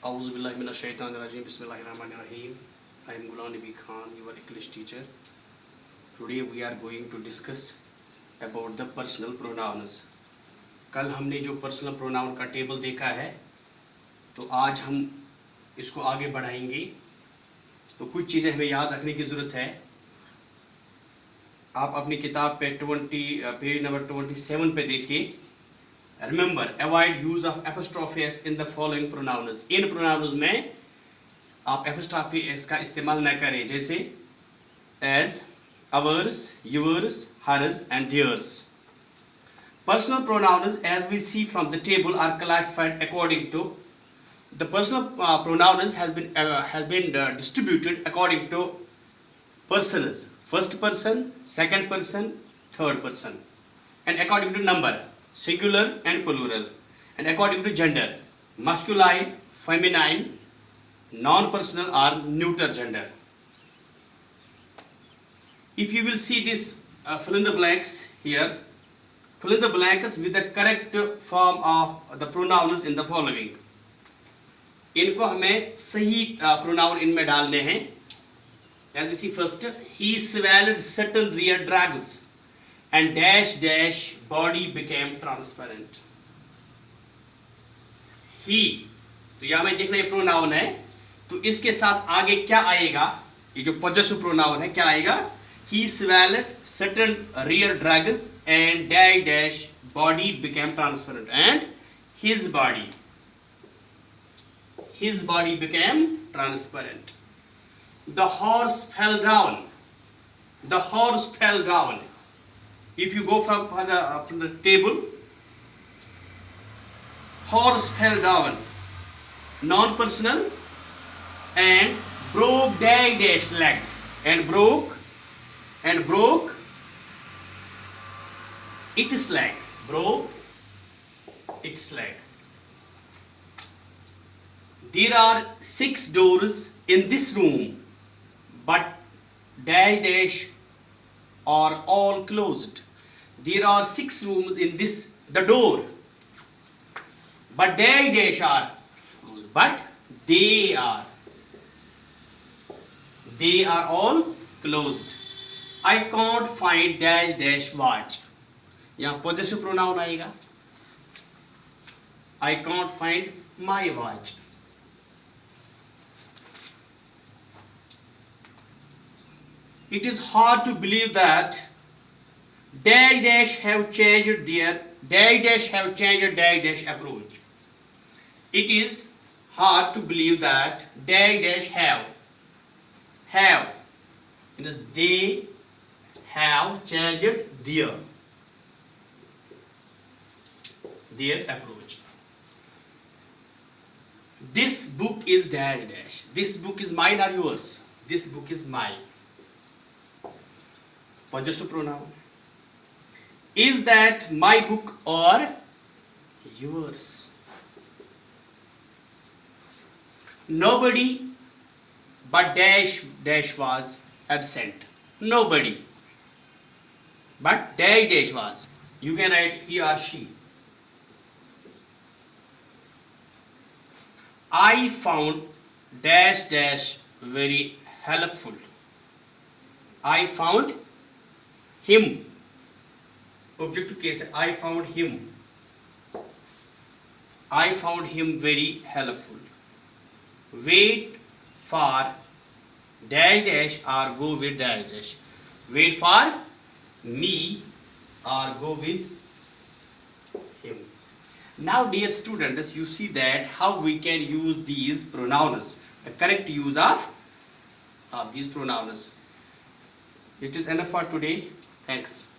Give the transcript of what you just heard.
Auzubillahiminash-shaytanir-rajim. Bismillahir-rahmanir-rahim. I am Ghulam Nabi Khan, your English teacher. Today we are going to discuss about the personal pronouns. कल हमने जो personal pronoun का table देखा है, तो आज हम इसको आगे बढ़ाएंगे. तो कुछ चीज़ें हमें याद रखने की ज़रूरत है. आप अपनी किताब पे पेज नंबर 27 पे देखिए. Remember, avoid use of apostrophe s in the following pronouns. In pronouns में आप apostrophe s का इस्तेमाल न करें, जैसे as, ours, yours, hers and theirs. Personal pronouns, as we see from the table, are classified according to the personal pronouns has been distributed according to persons: first person, second person, third person, and according to number, singular and plural, and according to gender, masculine, feminine, non-personal or neuter gender. If you will see this, fill in the blanks here. Fill in the blanks with the correct form of the pronouns in the following. इनको हमें सही pronoun इनमें डालने हैं. As we see first, he swallowed certain rear drugs and dash dash body became transparent. He, तो यहाँ में देखना ये प्रोनाउन है, तो इसके साथ आगे क्या आएगा? ये जो पॉजेसिव प्रोनाउन है क्या आएगा? He swallowed certain rear drugs and dash dash body became transparent, and his body became transparent. The horse fell down. The horse fell down. If you go from the table, horse fell down, non-personal, and broke dash leg, and broke its leg. Broke its leg. There are 6 doors in this room, but dash dash are all closed. There are 6 rooms in the door, but dash dash are closed. But they are all closed. I can't find dash dash watch. यहाँ possessive pronoun आएगा. I can't find my watch. It is hard to believe that dash dash have changed their dash dash approach. It is hard to believe that dash have means they have changed their approach. This book is dash dash. This book is mine or yours? This book is mine. Possessive pronoun. Is that my book or yours? Nobody but dash dash was absent. Nobody but dash dash was. You can write he or she. I found dash dash very helpful. I found him. Objective case. I found him very helpful. Wait for dash dash or go with dash dash. Wait for me or go with him. Now dear students, you see that how we can use these pronouns, the correct use of these pronouns. It is enough for today. Thanks.